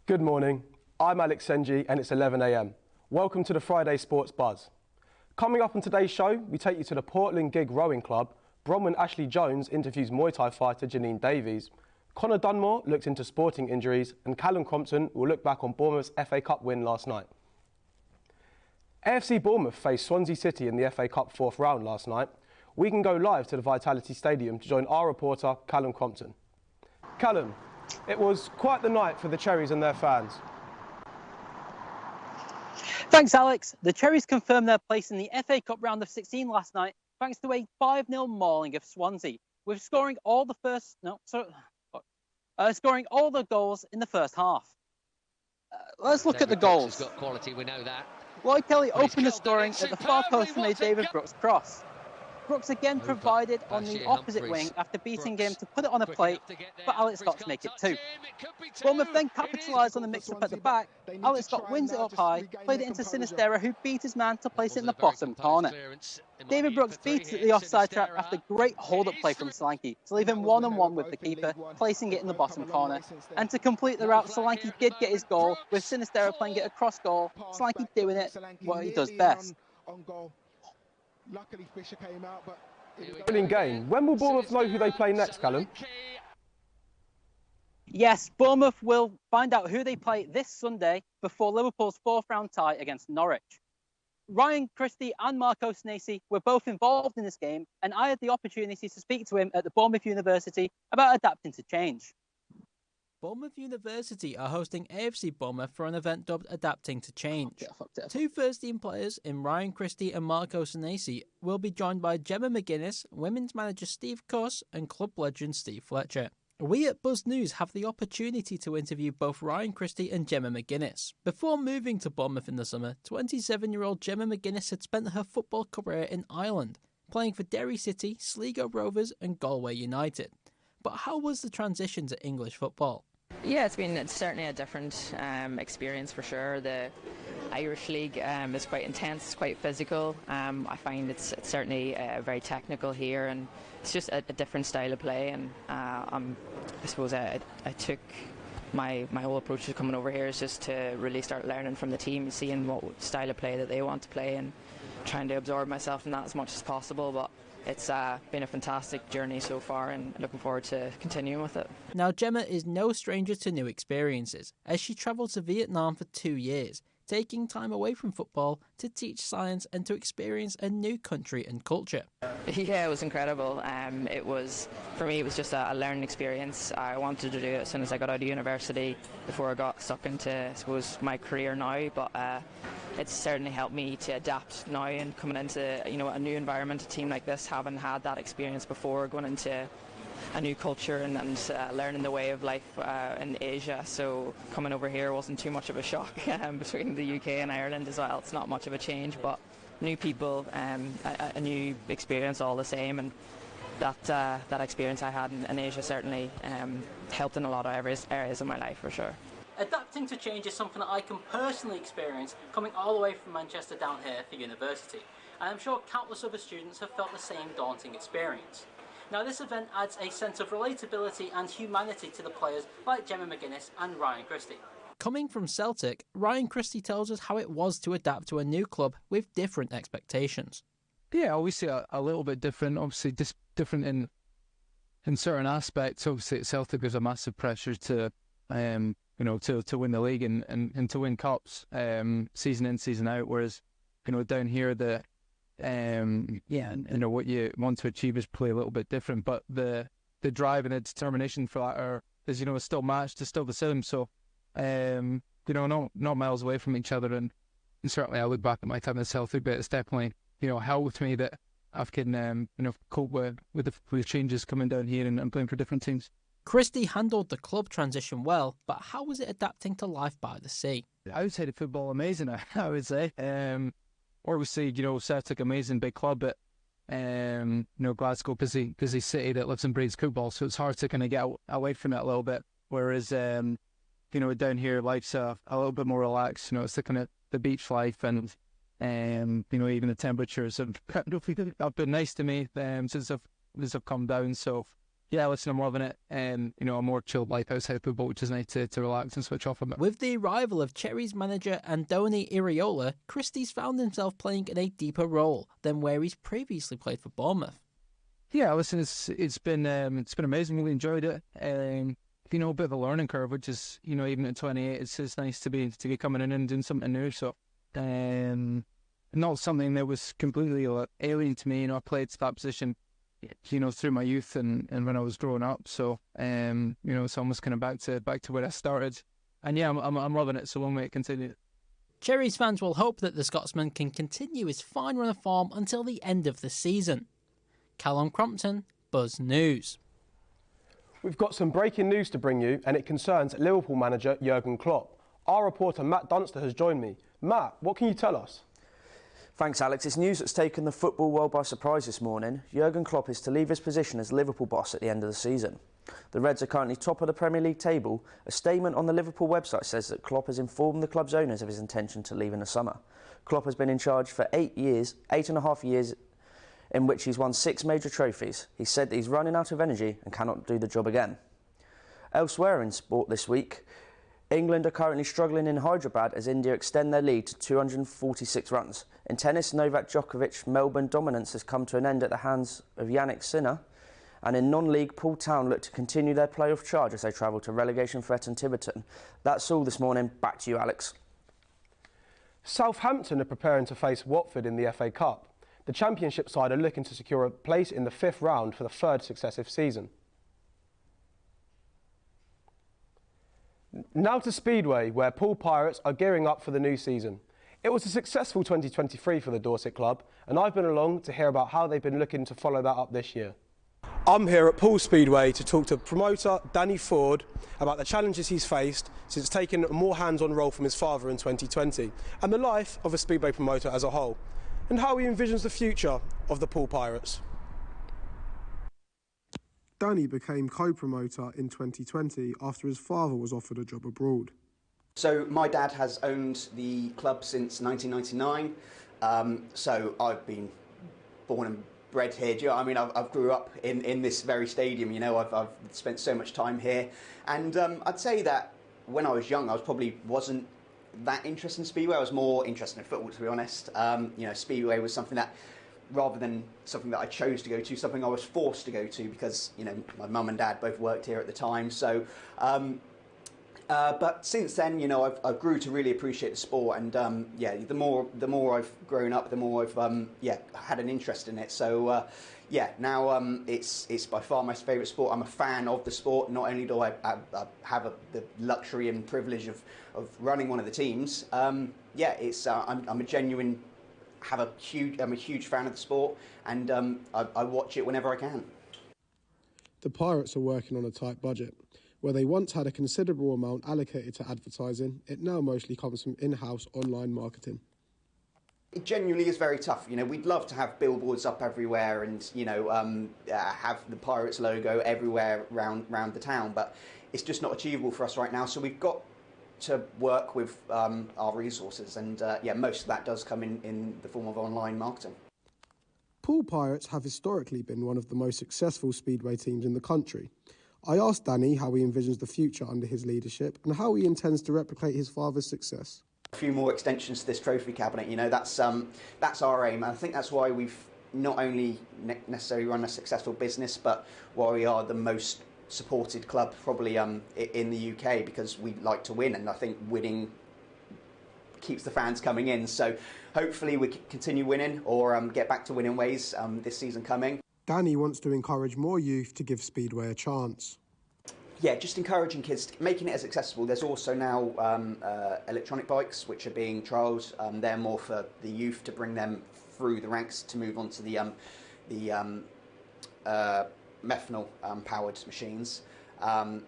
Good morning, I'm Alex Senji and it's 11 a.m. Welcome to the Friday Sports Buzz. Coming up on today's show, we take you to the Portland Gig Rowing Club. Bronwyn Ashley Jones interviews Muay Thai fighter Janine Davies. Connor Dunmore looks into sporting injuries and Callum Crompton will look back on Bournemouth's FA Cup win last night. AFC Bournemouth faced Swansea City in the FA Cup fourth round last night. We can go live to the Vitality Stadium to join our reporter Callum Crompton. Callum, it was quite the night for the Cherries and their fans. Thanks, Alex. The Cherries confirmed their place in the FA Cup round of 16 last night thanks to a 5-0 mauling of Swansea, with scoring all the goals in the first half. Let's look at the goals. Got quality, we know that. Roy Kelly opened the scoring at the far post from a David Brooks cross. Brooks again provided on the opposite wing after beating him to put it on a plate, but Alex Scott to make it 2. Bournemouth then capitalised on the mix-up at the back. Alex Scott wins it up high, played it into Sinistera, who beat his man to place it in the bottom corner. David Brooks beats it at the offside trap after great hold-up play from Solanke to leave him one-on-one with the keeper, placing it in the bottom corner. And to complete the route, Solanke did get his goal, with Sinistera playing it across goal, Solanke doing it what he does best. Luckily, Fisher came out, but Brilliant game. When will Bournemouth know who they play next, Callum? Yes, Bournemouth will find out who they play this Sunday before Liverpool's fourth round tie against Norwich. Ryan Christie and Marco Senesi were both involved in this game, and I had the opportunity to speak to him at the Bournemouth University about adapting to change. Bournemouth University are hosting AFC Bournemouth for an event dubbed Adapting to Change. Two first-team players in Ryan Christie and Marco Senesi will be joined by Gemma McGuinness, women's manager Steve Cuss and club legend Steve Fletcher. We at Buzz News have the opportunity to interview both Ryan Christie and Gemma McGuinness. Before moving to Bournemouth in the summer, 27-year-old Gemma McGuinness had spent her football career in Ireland, playing for Derry City, Sligo Rovers and Galway United. But how was the transition to English football? Yeah, it's certainly a different experience for sure. The Irish League is quite intense, it's quite physical. I find it's certainly very technical here, and it's just a different style of play. And I suppose I took my whole approach to coming over here is just to really start learning from the team, seeing what style of play that they want to play, and trying to absorb myself in that as much as possible. But it's been a fantastic journey so far, and looking forward to continuing with it. Now, Gemma is no stranger to new experiences, as she travelled to Vietnam for 2 years, taking time away from football to teach science and to experience a new country and culture. Yeah, it was incredible. For me, it was just a learning experience. I wanted to do it as soon as I got out of university, before I got stuck into, I suppose, my career now. But it's certainly helped me to adapt now, and coming into a new environment, a team like this, having had that experience before, going into a new culture and learning the way of life in Asia. So coming over here wasn't too much of a shock between the UK and Ireland as well. It's not much of a change, but new people, a new experience all the same, and that experience I had in Asia certainly helped in a lot of areas of my life for sure. Adapting to change is something that I can personally experience coming all the way from Manchester down here for university, and I'm sure countless other students have felt the same daunting experience. Now, this event adds a sense of relatability and humanity to the players like Gemma McGuinness and Ryan Christie. Coming from Celtic, Ryan Christie tells us how it was to adapt to a new club with different expectations. Yeah, obviously a little bit different, obviously different in certain aspects. Obviously at Celtic there's a massive pressure to to win the league and to win cups season in, season out, whereas down here what you want to achieve is probably a little bit different, but the drive and the determination for that is still matched, is still the same. So not miles away from each other, and certainly I look back at my time at Celtic, but it's definitely helped me that I can cope with the changes coming down here and playing for different teams. Christie handled the club transition well, but how was it adapting to life by the sea? Outside of football, amazing, I would say. Obviously, Celtic, amazing big club, but Glasgow, busy city that lives and breathes football, so it's hard to kind of get away from it a little bit. Whereas, down here, life's a little bit more relaxed. It's the kind of the beach life, and even the temperatures have been nice to me since I've come down. So yeah, listen, I'm loving it. You know, a more chilled life outside football, which is nice to relax and switch off a bit. With the arrival of Cherries manager Andoni Iraola, Christie's found himself playing in a deeper role than where he's previously played for Bournemouth. Yeah, listen, it's been amazing. Really enjoyed it. You know, a bit of a learning curve, which is, you know, even at 28, it's nice to be coming in and doing something new. So, not something that was completely alien to me. You know, I played that position, you know, through my youth and when I was growing up. So, you know, it's almost kind of back to where I started. And yeah, I'm loving it. So long may it continue. Cherries fans will hope that the Scotsman can continue his fine run of form until the end of the season. Callum Crompton, Buzz News. We've got some breaking news to bring you, and it concerns Liverpool manager Jurgen Klopp. Our reporter Matt Dunster has joined me. Matt, what can you tell us? Thanks, Alex. It's news that's taken the football world by surprise this morning. Jurgen Klopp is to leave his position as Liverpool boss at the end of the season. The Reds are currently top of the Premier League table. A statement on the Liverpool website says that Klopp has informed the club's owners of his intention to leave in the summer. Klopp has been in charge for 8.5 years, in which he's won 6 major trophies. He said that he's running out of energy and cannot do the job again. Elsewhere in sport this week, England are currently struggling in Hyderabad as India extend their lead to 246 runs. In tennis, Novak Djokovic's Melbourne dominance has come to an end at the hands of Yannick Sinner. And in non-league, Poole Town look to continue their playoff charge as they travel to relegation-threatened Tiverton. That's all this morning. Back to you, Alex. Southampton are preparing to face Watford in the FA Cup. The Championship side are looking to secure a place in the 5th round for the 3rd successive season. Now to Speedway, where Poole Pirates are gearing up for the new season. It was a successful 2023 for the Dorset club, and I've been along to hear about how they've been looking to follow that up this year. I'm here at Poole Speedway to talk to promoter Danny Ford about the challenges he's faced since taking a more hands-on role from his father in 2020, and the life of a Speedway promoter as a whole, and how he envisions the future of the Poole Pirates. Danny became co-promoter in 2020 after his father was offered a job abroad. So my dad has owned the club since 1999, so I've been born and bred here. Do you know what I mean? I've grew up in this very stadium, you know, I've spent so much time here, and I'd say that when I was young I wasn't that interested in Speedway. I was more interested in football, to be honest. You know, Speedway was something that, rather than something that I chose to go to, something I was forced to go to because, you know, my mum and dad both worked here at the time. So, but since then, you know, I've grew to really appreciate the sport, and yeah, the more I've grown up, the more I've had an interest in it. So yeah, now it's by far my favourite sport. I'm a fan of the sport. Not only do I have the luxury and privilege of running one of the teams, yeah, it's I'm a huge fan of the sport, and I watch it whenever I can. The Pirates are working on a tight budget. Where they once had a considerable amount allocated to advertising, it now mostly comes from in-house online marketing. It genuinely is very tough. You know, we'd love to have billboards up everywhere and, you know, have the Pirates logo everywhere round the town, but it's just not achievable for us right now. So we've got to work with our resources, and yeah, most of that does come in the form of online marketing. Poole Pirates have historically been one of the most successful Speedway teams in the country. I asked Danny how he envisions the future under his leadership and how he intends to replicate his father's success. A few more extensions to this trophy cabinet, you know, that's our aim. And I think that's why we've not only necessarily run a successful business, but why we are the most supported club probably in the UK, because we like to win, and I think winning keeps the fans coming in. So hopefully we can continue winning, or get back to winning ways this season coming. Danny wants to encourage more youth to give Speedway a chance. Yeah, just encouraging kids, making it as accessible. There's also now electronic bikes which are being trialled. They're more for the youth, to bring them through the ranks to move on to the methanol powered machines, and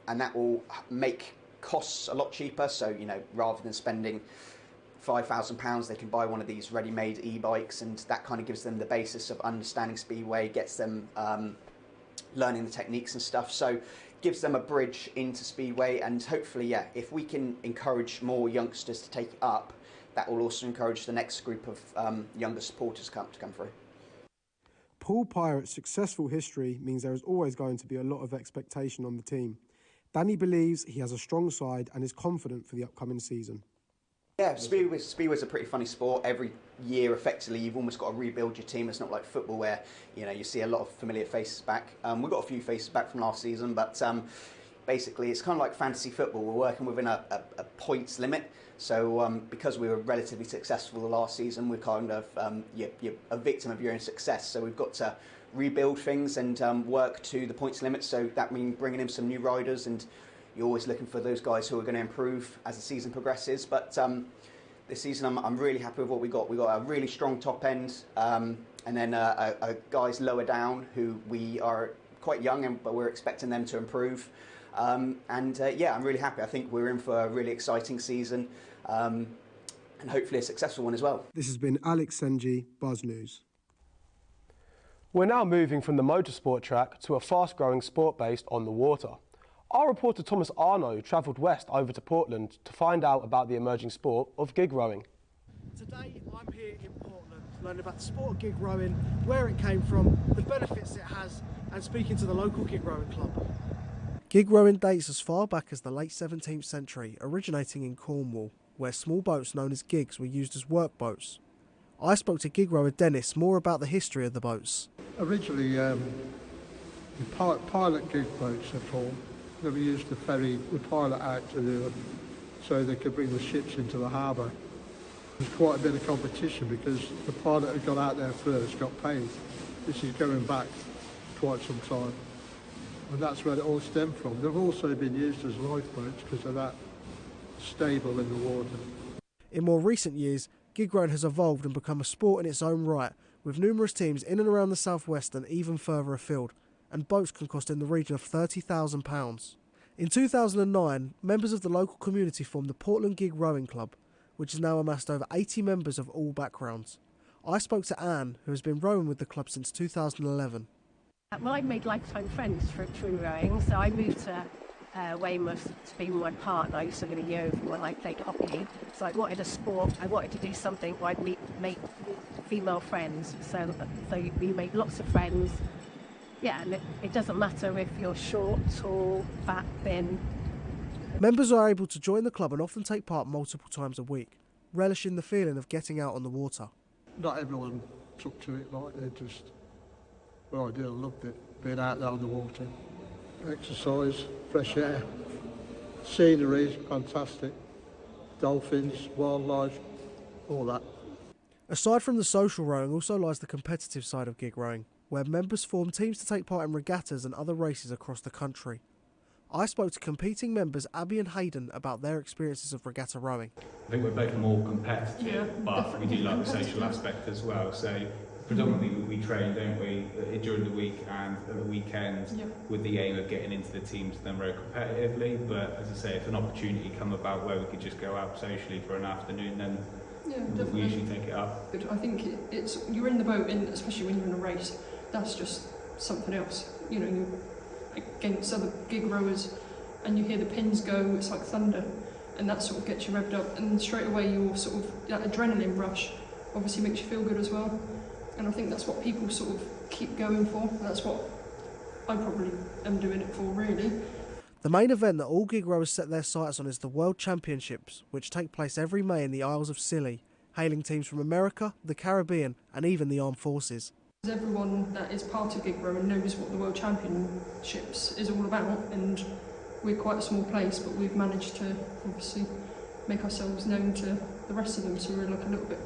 that will make costs a lot cheaper. So, you know, rather than spending £5,000, they can buy one of these ready-made e-bikes, and that kind of gives them the basis of understanding Speedway, gets them learning the techniques and stuff, so gives them a bridge into Speedway. And hopefully, yeah, if we can encourage more youngsters to take it up, that will also encourage the next group of younger supporters to come through. Poole Pirates' successful history means there is always going to be a lot of expectation on the team. Danny believes he has a strong side and is confident for the upcoming season. Yeah, Speedway's a pretty funny sport. Every year, effectively, you've almost got to rebuild your team. It's not like football where, you know, you see a lot of familiar faces back. We've got a few faces back from last season, but basically it's kind of like fantasy football. We're working within a points limit. So because we were relatively successful the last season, we're kind of you're a victim of your own success. So we've got to rebuild things and work to the points limit. So that means bringing in some new riders, and you're always looking for those guys who are going to improve as the season progresses. But this season, I'm really happy with what we got. We got a really strong top end, and then guys lower down who we are quite young, but we're expecting them to improve. Yeah, I'm really happy. I think we're in for a really exciting season, and hopefully a successful one as well. This has been Alex Senji, Buzz News. We're now moving from the motorsport track to a fast-growing sport based on the water. Our reporter Thomas Arnaud travelled west over to Portland to find out about the emerging sport of gig rowing. Today I'm here in Portland learning about the sport of gig rowing, where it came from, the benefits it has, and speaking to the local gig rowing club. Gig rowing dates as far back as the late 17th century, originating in Cornwall, where small boats known as gigs were used as work boats. I spoke to gig rower Dennis more about the history of the boats. Originally, the pilot gig boats are formed. They were used to ferry the pilot out to the, so they could bring the ships into the harbour. There's quite a bit of competition because the pilot who got out there first got paid. This is going back quite some time. And that's where it all stemmed from. They've also been used as lifeboats because they're that stable in the water. In more recent years, gig rowing has evolved and become a sport in its own right, with numerous teams in and around the southwest and even further afield, and boats can cost in the region of £30,000. In 2009, members of the local community formed the Portland Gig Rowing Club, which has now amassed over 80 members of all backgrounds. I spoke to Anne, who has been rowing with the club since 2011. Well, I've made lifetime friends through rowing, so I moved to Weymouth to be with my partner. I used to live in Yeovil when I played hockey, so I wanted a sport, I wanted to do something where I'd make female friends, so you make lots of friends. Yeah, and it doesn't matter if you're short, tall, fat, thin. Members are able to join the club and often take part multiple times a week, relishing the feeling of getting out on the water. Not everyone took to it like they just, well, I did, I loved it, being out there on the water. Exercise, fresh air, scenery, fantastic, dolphins, wildlife, all that. Aside from the social rowing, also lies the competitive side of gig rowing, where members form teams to take part in regattas and other races across the country. I spoke to competing members Abby and Hayden about their experiences of regatta rowing. I think we're both more competitive, but we do like the social aspect as well. So predominantly we train, don't we, during the week and at the weekend with the aim of getting into the teams to then row competitively. But as I say, if an opportunity come about where we could just go out socially for an afternoon, then we usually take it up. But I think it's you're in the boat, and especially when you're in a race, that's just something else. You know, you're against other gig rowers and you hear the pins go, it's like thunder, and that sort of gets you revved up, and straight away you're sort of, that adrenaline rush obviously makes you feel good as well, and I think that's what people sort of keep going for. That's what I probably am doing it for, really. The main event that all gig rowers set their sights on is the World Championships, which take place every May in the Isles of Scilly, hailing teams from America, the Caribbean and even the armed forces. Everyone that is part of gig rowing knows what the World Championships is all about, and we're quite a small place, but we've managed to obviously make ourselves known to the rest of them, so we're like a little bit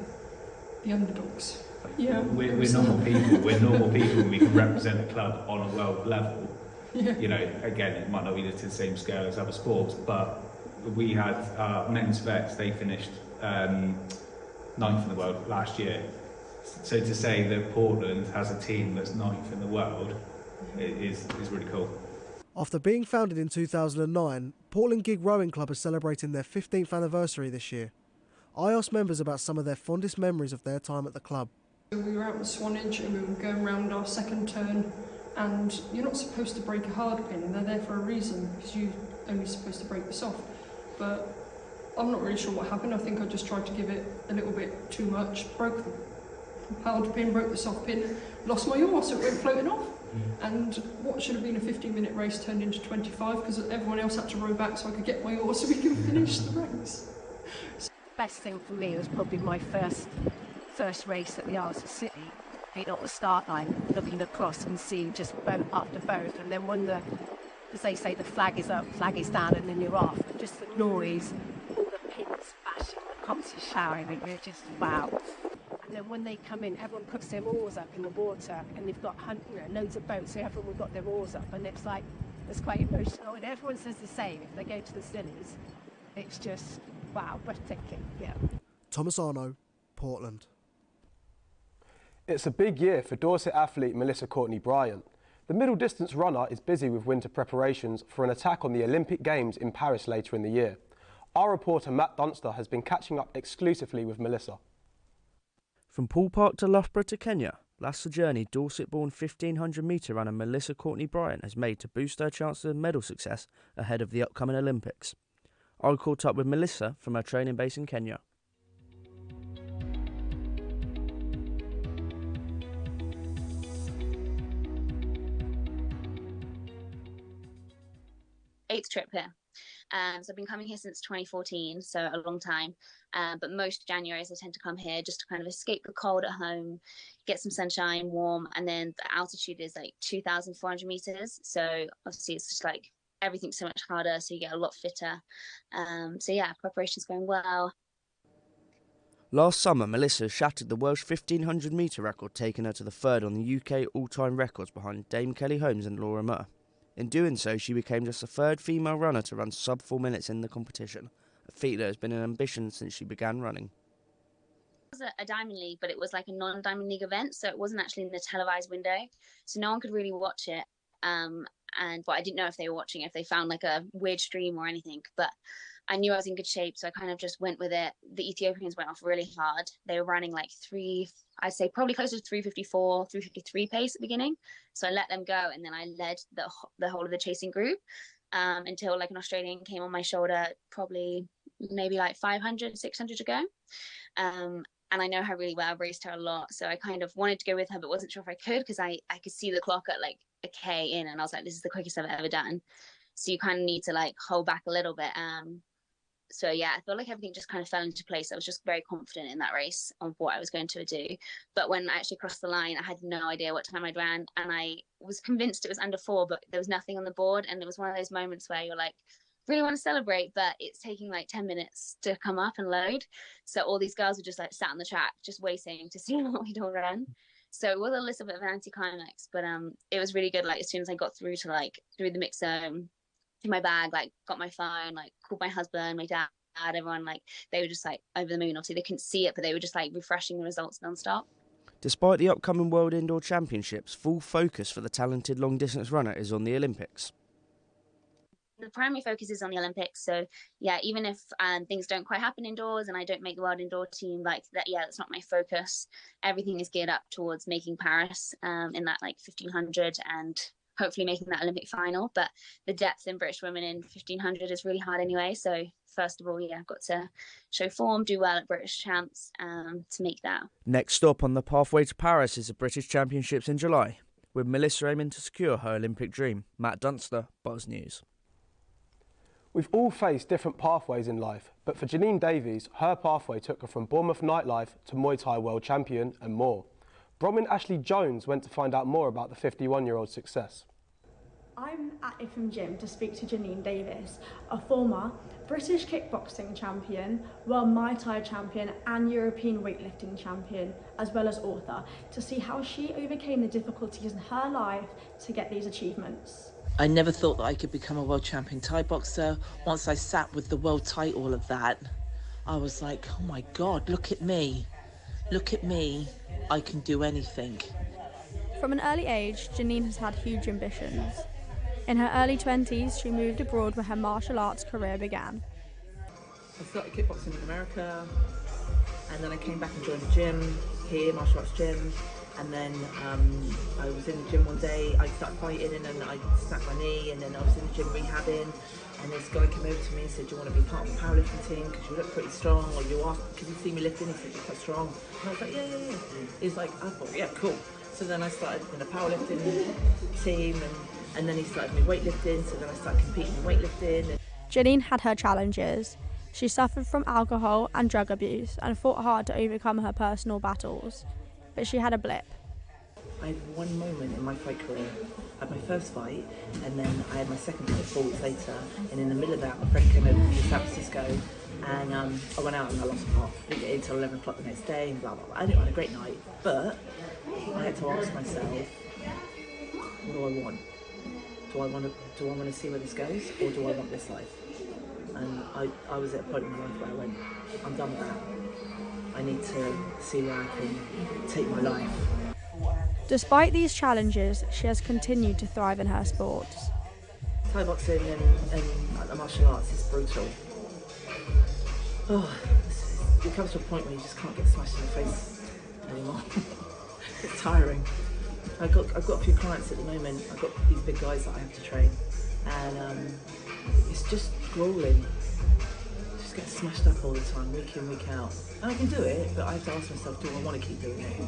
the underdogs. Yeah, we're normal people. We're normal people, and we can represent the club on a world level. Yeah. You know, again, it might not be to the same scale as other sports, but we had men's vets. They finished 9th in the world last year. So to say that Portland has a team that's 9th in the world is really cool. After being founded in 2009, Portland Gig Rowing Club is celebrating their 15th anniversary this year. I asked members about some of their fondest memories of their time at the club. We were out in Swanage and we were going round our second turn, and you're not supposed to break a hard pin, they're there for a reason, because you're only supposed to break the soft. But I'm not really sure what happened. I think I just tried to give it a little bit too much, broke held pin, broke the soft pin, lost my oar, so it went floating off. And what should have been a 15-minute race turned into 25 because everyone else had to row back so I could get my oar so we could finish the race. The best thing for me was probably my first race at the Isles of City. Being at the start line, looking across and seeing just boat after boat, and then when as they say, the flag is up, flag is down, and then you're off. Just the noise, all the pins bashing, the cops are shouting, and you're just wow. And then when they come in, everyone puts their oars up in the water, and they've got loads of boats, so everyone got their oars up, and it's like, it's quite emotional, and everyone says the same. If they go to the Sillies, it's just, wow, breathtaking, yeah. Thomas Arno, Portland. It's a big year for Dorset athlete Melissa Courtney-Bryant. The middle distance runner is busy with winter preparations for an attack on the Olympic Games in Paris later in the year. Our reporter Matt Dunster has been catching up exclusively with Melissa. From Poole Park to Loughborough to Kenya, that's the journey Dorset-born 1500-metre runner Melissa Courtney-Bryant has made to boost her chances of medal success ahead of the upcoming Olympics. I caught up with Melissa from her training base in Kenya. Eighth trip here. So I've been coming here since 2014, so a long time. But most Januaries I tend to come here just to kind of escape the cold at home, get some sunshine, warm, and then the altitude is like 2,400 meters. So obviously it's just like everything's so much harder, so you get a lot fitter. So yeah, preparation's going well. Last summer, Melissa shattered the Welsh 1500-metre record, taking her to the third on the UK all-time records behind Dame Kelly Holmes and Laura Muir. In doing so, she became just the third female runner to run sub 4 minutes in the competition, a feat that has been an ambition since she began running. It was a Diamond League, but it was like a non-Diamond League event, so it wasn't actually in the televised window, so no one could really watch it. But I didn't know if they were watching, if they found like a weird stream or anything, but I knew I was in good shape, so I kind of just went with it. The Ethiopians went off really hard. They were running like I'd say probably closer to 3:54, 3:53 pace at the beginning. So I let them go, and then I led the whole of the chasing group until like an Australian came on my shoulder, probably maybe like 500, 600 to go. And I know her really well, I've raced her a lot. So I kind of wanted to go with her, but wasn't sure if I could because I could see the clock at like a K in, and I was like, this is the quickest I've ever done. So you kind of need to like hold back a little bit. So yeah, I felt like everything just kind of fell into place. I was just very confident in that race of what I was going to do. But when I actually crossed the line, I had no idea what time I'd ran, and I was convinced it was under 4, but there was nothing on the board. And it was one of those moments where you're like, really want to celebrate, but it's taking like 10 minutes to come up and load. So all these girls were just like sat on the track, just waiting to see what we'd all run. So it was a little bit of an anticlimax, but it was really good. Like as soon as I got through the mix zone, in my bag, like got my phone, like called my husband, my dad, everyone, like they were just like over the moon. Obviously they couldn't see it, but they were just like refreshing the results non-stop. Despite the upcoming World Indoor Championships, full focus for the talented long distance runner is on the Olympics. The primary focus is on the Olympics. So yeah, even if things don't quite happen indoors and I don't make the world indoor team, like that, yeah, that's not my focus. Everything is geared up towards making Paris in that like 1500 and hopefully making that Olympic final. But the depth in British women in 1500 is really hard anyway. So first of all, yeah, I've got to show form, do well at British Champs to make that. Next stop on the pathway to Paris is the British Championships in July, with Melissa aiming to secure her Olympic dream. Matt Dunster, Buzz News. We've all faced different pathways in life, but for Janine Davies, her pathway took her from Bournemouth nightlife to Muay Thai world champion and more. Bronwyn Ashley Jones went to find out more about the 51-year-old's success. I'm at IFM Gym to speak to Janine Davies, a former British kickboxing champion, world Muay Thai champion and European weightlifting champion, as well as author, to see how she overcame the difficulties in her life to get these achievements. I never thought that I could become a world champion Thai boxer. Once I sat with the world title of that, I was like, oh my God, look at me. Look at me. I can do anything. From an early age, Janine has had huge ambitions. In her early 20s, she moved abroad where her martial arts career began. I started kickboxing in America, and then I came back and joined a gym here, martial arts gym. And then I was in the gym one day, I started fighting and then I snapped my knee, and then I was in the gym rehabbing, And this guy came over to me and said, do you want to be part of the powerlifting team because you look pretty strong, or you are, because you see me lifting, he said, you're quite strong. And I was like, yeah. He's like, I thought, yeah, cool. So then I started in a powerlifting team, and then he started me weightlifting, so then I started competing in weightlifting. Janine had her challenges. She suffered from alcohol and drug abuse and fought hard to overcome her personal battles. But she had a blip. I had one moment in my fight career. I had my first fight, and then I had my second fight 4 weeks later, and in the middle of that, my friend came over from San Francisco, and I went out and I lost my heart. I didn't get in until 11 o'clock the next day, and blah, blah, blah. I had a great night, but I had to ask myself, what do I want? Do I want to see where this goes, or do I want this life? And I was at a point in my life where I went, I'm done with that. I need to see where I can take my life. Despite these challenges, she has continued to thrive in her sports. Thai boxing and the martial arts is brutal. Oh, it comes to a point where you just can't get smashed in the face anymore. It's tiring. I've got a few clients at the moment. I've got these big guys that I have to train, and it's just grueling. Just get smashed up all the time, week in, week out. And I can do it, but I have to ask myself, do I want to keep doing it?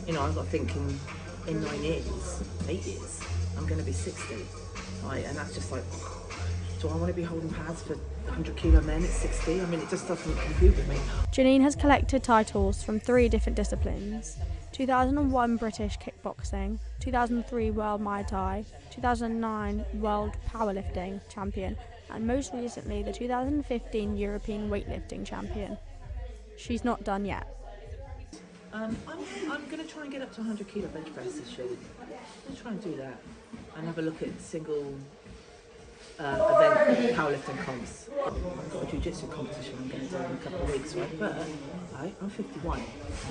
You know, I've got to think in 9 years, 8 years, I'm going to be 60. Right? And that's just like, do I want to be holding pads for 100 kilo men at 60? I mean, it just doesn't compute with me. Janine has collected titles from 3 different disciplines: 2001 British Kickboxing, 2003 World Muay Thai, 2009 World Powerlifting Champion, and most recently the 2015 European Weightlifting Champion. She's not done yet. I'm going to try and get up to 100 kilo bench press this year. I'm going to try and do that and have a look at single event powerlifting comps. I've got a jiu-jitsu competition I'm going to do in a couple of weeks, right? But I'm 51,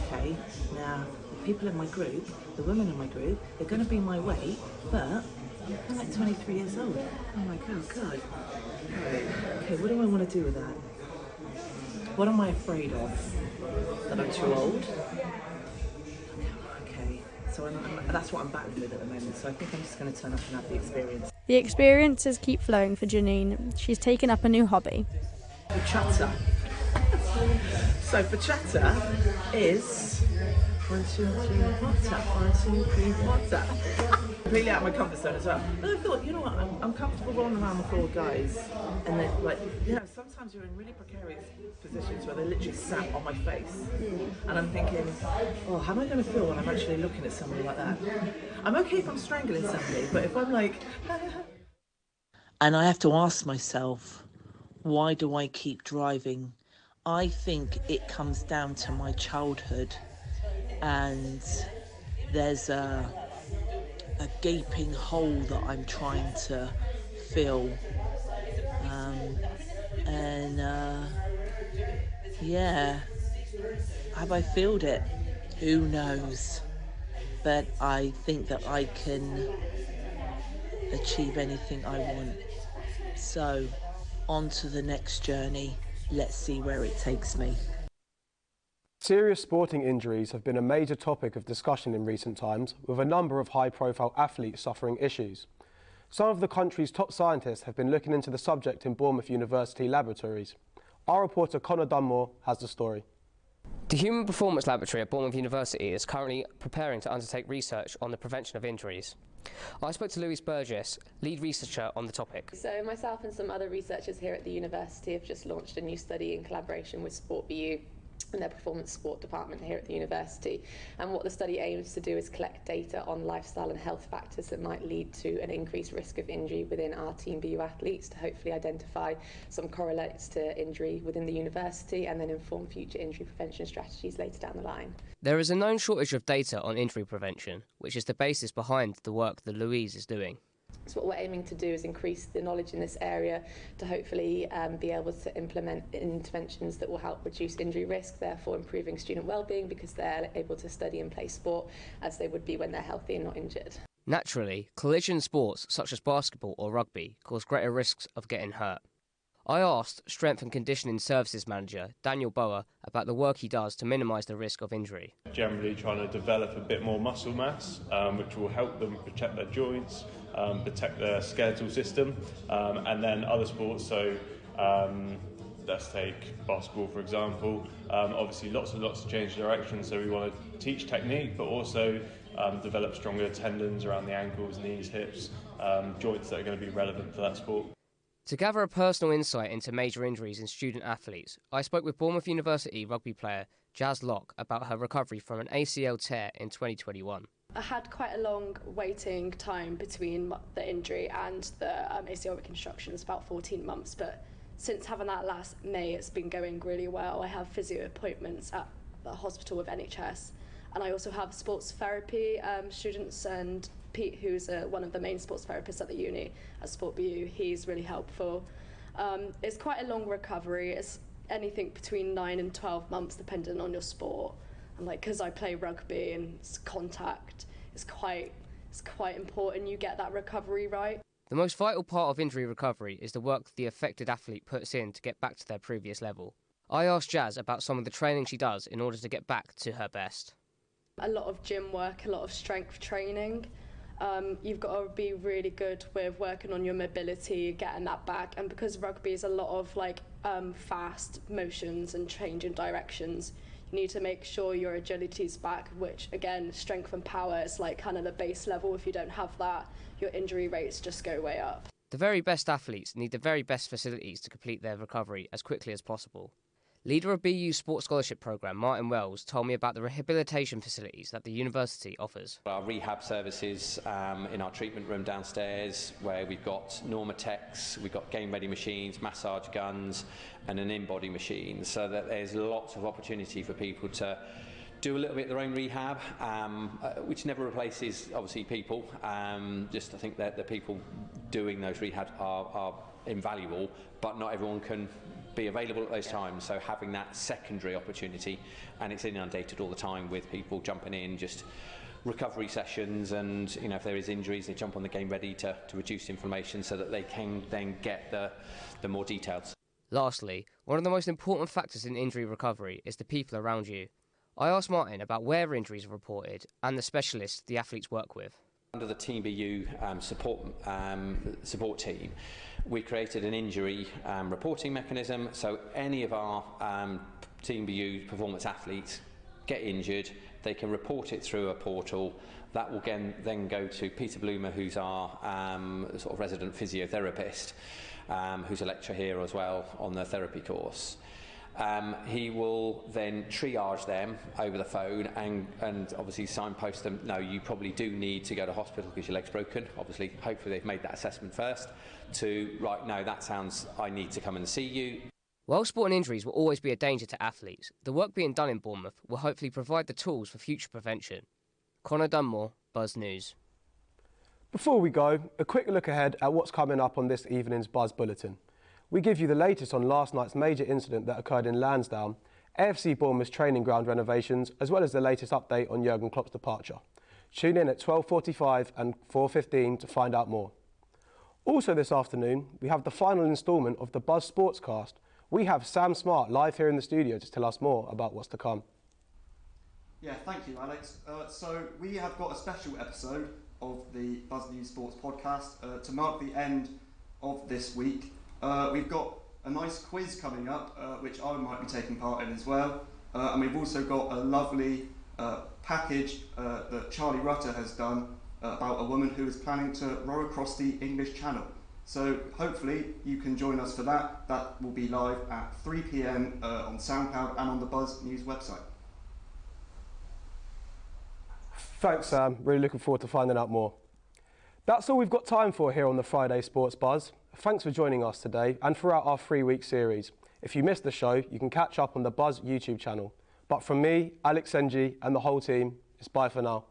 okay? Now, the people in my group, the women in my group, they're going to be my weight, but I'm like 23 years old. I'm like, oh God. Right. Okay, what do I want to do with that? What am I afraid of? That I'm too old? Okay, so that's what I'm battling with at the moment, so I think I'm just going to turn up and have the experience. The experiences keep flowing for Janine. She's taken up a new hobby. Bachata. So bachata is 1, 2, 3, bachata. 1, 2, 3, bachata. Completely out of my comfort zone as well. But I thought, you know what, I'm comfortable rolling around with 4 guys, and then, like, you know, sometimes you're in really precarious positions where they literally sat on my face, and I'm thinking, oh, how am I going to feel when I'm actually looking at somebody like that? I'm okay if I'm strangling somebody, but if I'm like... And I have to ask myself, why do I keep driving? I think it comes down to my childhood, and there's a gaping hole that I'm trying to fill, yeah, have I filled it? Who knows? But I think that I can achieve anything I want. So, on to the next journey. Let's see where it takes me. Serious sporting injuries have been a major topic of discussion in recent times, with a number of high-profile athletes suffering issues. Some of the country's top scientists have been looking into the subject in Bournemouth University laboratories. Our reporter Connor Dunmore has the story. The Human Performance Laboratory at Bournemouth University is currently preparing to undertake research on the prevention of injuries. I spoke to Louise Burgess, lead researcher on the topic. So myself and some other researchers here at the university have just launched a new study in collaboration with SportBU and their performance sport department here at the university. And what the study aims to do is collect data on lifestyle and health factors that might lead to an increased risk of injury within our Team BU athletes, to hopefully identify some correlates to injury within the university and then inform future injury prevention strategies later down the line. There is a known shortage of data on injury prevention, which is the basis behind the work that Louise is doing. So what we're aiming to do is increase the knowledge in this area to hopefully be able to implement interventions that will help reduce injury risk, therefore improving student well-being because they're able to study and play sport as they would be when they're healthy and not injured. Naturally, collision sports such as basketball or rugby cause greater risks of getting hurt. I asked Strength and Conditioning Services Manager Daniel Bower about the work he does to minimise the risk of injury. Generally trying to develop a bit more muscle mass, which will help them protect their joints, protect their skeletal system, and then other sports, so let's take basketball for example, obviously lots of change of direction, so we want to teach technique but also develop stronger tendons around the ankles, knees, hips, joints that are going to be relevant for that sport. To gather a personal insight into major injuries in student athletes, I spoke with Bournemouth University rugby player Jazz Locke about her recovery from an ACL tear in 2021. I had quite a long waiting time between the injury and the ACL reconstruction. It's about 14 months, but since having that last May, it's been going really well. I have physio appointments at the hospital with NHS, and I also have sports therapy students, and Pete, who's one of the main sports therapists at the uni at Sport BU, he's really helpful. It's quite a long recovery. It's anything between 9 and 12 months depending on your sport. And because I play rugby and it's contact, it's quite important you get that recovery right. The most vital part of injury recovery is the work the affected athlete puts in to get back to their previous level. I asked Jazz about some of the training she does in order to get back to her best. A lot of gym work, a lot of strength training. You've got to be really good with working on your mobility, getting that back, and because rugby is a lot of fast motions and changing directions, you need to make sure your agility's back, which again, strength and power is kind of the base level. If you don't have that, your injury rates just go way up. The very best athletes need the very best facilities to complete their recovery as quickly as possible. Leader of BU's Sports Scholarship Programme, Martin Wells, told me about the rehabilitation facilities that the university offers. Our rehab services in our treatment room downstairs, where we've got Normatex, we've got game-ready machines, massage guns and an in-body machine, so that there's lots of opportunity for people to do a little bit of their own rehab, which never replaces, obviously, people. I think that the people doing those rehabs are invaluable, but not everyone can be available at those times, so having that secondary opportunity, and it's inundated all the time with people jumping in, just recovery sessions, and if there is injuries, they jump on the game ready to reduce inflammation so that they can then get the more details. Lastly, one of the most important factors in injury recovery is the people around you. I asked Martin about where injuries are reported and the specialists the athletes work with. Under the Team BU support team, we created an injury reporting mechanism, so any of our Team BU performance athletes get injured, they can report it through a portal. That will then go to Peter Bloomer, who's our sort of resident physiotherapist, who's a lecturer here as well on the therapy course. He will then triage them over the phone and obviously signpost them, no, you probably do need to go to hospital because your leg's broken. Obviously, hopefully they've made that assessment first, to, right, no, that sounds, I need to come and see you. While sporting injuries will always be a danger to athletes, the work being done in Bournemouth will hopefully provide the tools for future prevention. Connor Dunmore, Buzz News. Before we go, a quick look ahead at what's coming up on this evening's Buzz Bulletin. We give you the latest on last night's major incident that occurred in Lansdowne, AFC Bournemouth's training ground renovations, as well as the latest update on Jurgen Klopp's departure. Tune in at 12:45 and 4:15 to find out more. Also this afternoon, we have the final instalment of the Buzz Sportscast. We have Sam Smart live here in the studio to tell us more about what's to come. Yeah, thank you, Alex. So we have got a special episode of the Buzz News Sports Podcast to mark the end of this week. We've got a nice quiz coming up, which I might be taking part in as well. And we've also got a lovely package that Charlie Rutter has done about a woman who is planning to row across the English Channel. So hopefully you can join us for that. That will be live at 3 p.m. On SoundCloud and on the Buzz News website. Thanks, Sam. Really looking forward to finding out more. That's all we've got time for here on the Friday Sports Buzz. Thanks for joining us today and throughout our 3-week series. If you missed the show, you can catch up on the Buzz YouTube channel. But from me, Alex Senji, and the whole team, it's bye for now.